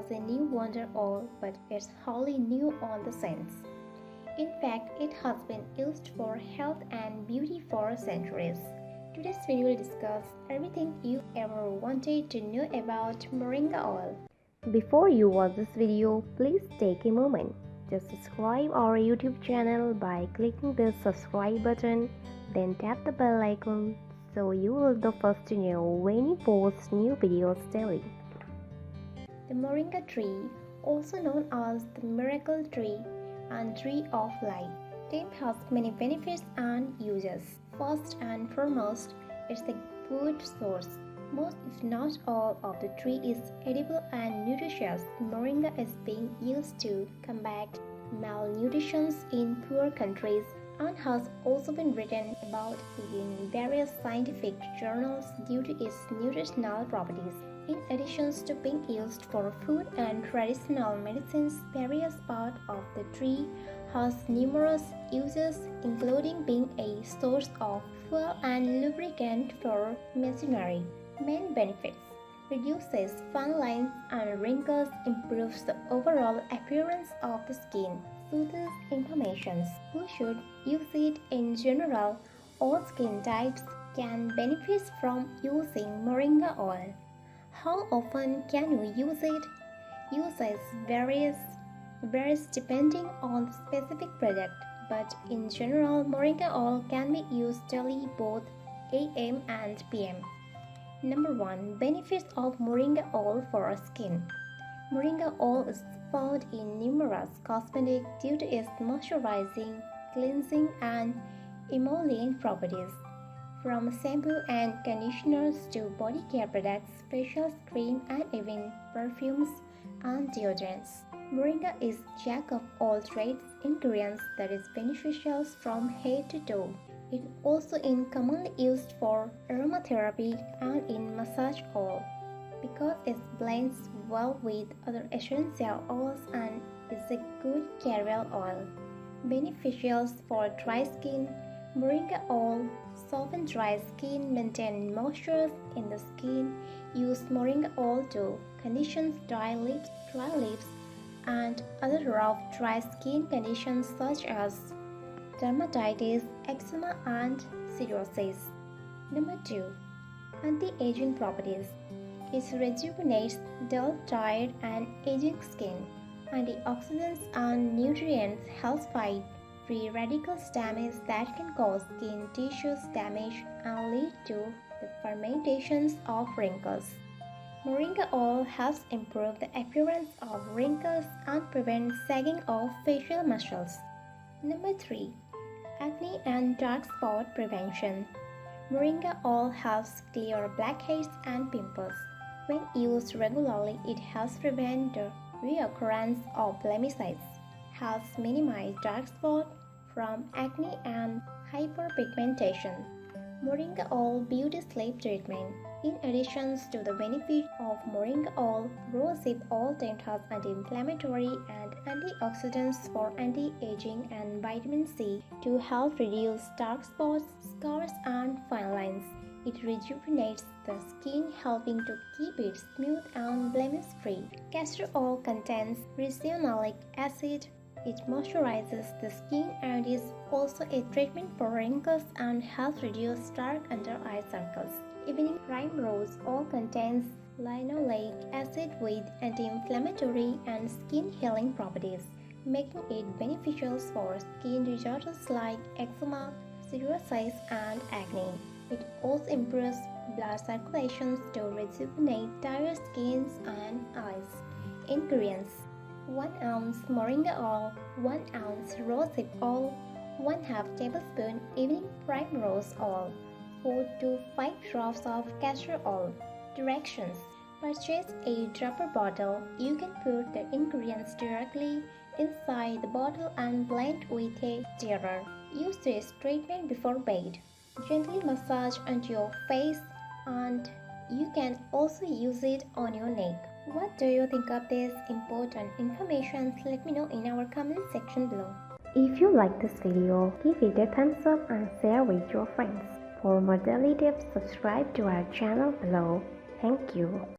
as a new wonder oil, but it's wholly new on the sense. In fact, it has been used for health and beauty for centuries. Today's video will discuss everything you ever wanted to know about moringa oil. Before you watch this video, please take a moment. Just subscribe our YouTube channel by clicking the subscribe button, then tap the bell icon so you will be the first to know when we post new videos daily. The moringa tree, also known as the miracle tree and tree of life, has many benefits and uses. First and foremost, it's a food source. Most, if not all, of the tree is edible and nutritious. Moringa is being used to combat malnutrition in poor countries and has also been written about in various scientific journals due to its nutritional properties. In addition to being used for food and traditional medicines, various parts of the tree has numerous uses, including being a source of fuel and lubricant for machinery. Main benefits: reduces fine lines and wrinkles, improves the overall appearance of the skin, soothes inflammations. Who should use it in general? All skin types can benefit from using moringa oil. How often can you use it? Usage varies depending on the specific product, but in general, moringa oil can be used daily both AM and PM. Number 1. Benefits of moringa oil for skin. Moringa oil is found in numerous cosmetics due to its moisturizing, cleansing, and emollient properties. From shampoo and conditioners to body care products, facial cream, and even perfumes and deodorants, moringa is jack of all trades ingredients that is beneficial from head to toe. It also is commonly used for aromatherapy and in massage oil because it blends well with other essential oils and is a good carrier oil. Beneficials for dry skin. Moringa oil softens dry skin, maintain moisture in the skin. Use moringa oil to condition dry lips, and other rough dry skin conditions such as dermatitis, eczema, and psoriasis. Number 2. Anti-aging properties. It rejuvenates dull, tired, and aging skin. Antioxidants and nutrients help fight free radicals damage that can cause skin tissues damage and lead to the fermentations of wrinkles. Moringa oil helps improve the appearance of wrinkles and prevent sagging of facial muscles. Number 3. Acne and dark spot prevention. Moringa oil helps clear blackheads and pimples. When used regularly, it helps prevent the reoccurrence of blemishes, helps minimize dark spots from acne and hyperpigmentation. Moringa oil beauty sleep treatment. In addition to the benefit of moringa oil, rosehip oil TEMPhas anti-inflammatory and antioxidants for anti-aging and vitamin C to help reduce dark spots, scars, and fine lines. It rejuvenates the skin, helping to keep it smooth and blemish-free. Castor oil contains ricinoleic acid. It moisturizes the skin and is also a treatment for wrinkles and helps reduce dark under-eye circles. Evening primrose oil contains linoleic acid with anti-inflammatory and skin healing properties, making it beneficial for skin disorders like eczema, psoriasis, and acne. It also improves blood circulation to rejuvenate tired skins and eyes. Ingredients: 1 ounce moringa oil, 1 ounce rosehip oil, 1/2 tablespoon evening primrose oil, 4 to 5 drops of castor oil. Directions: purchase a dropper bottle. You can put the ingredients directly inside the bottle and blend with a stirrer. Use this treatment before bed. Gently massage onto your face, and you can also use it on your neck. What do you think of this important information? Let me know in our comment section below. If you like this video, give it a thumbs up and share with your friends. For more daily tips, subscribe to our channel below. Thank you.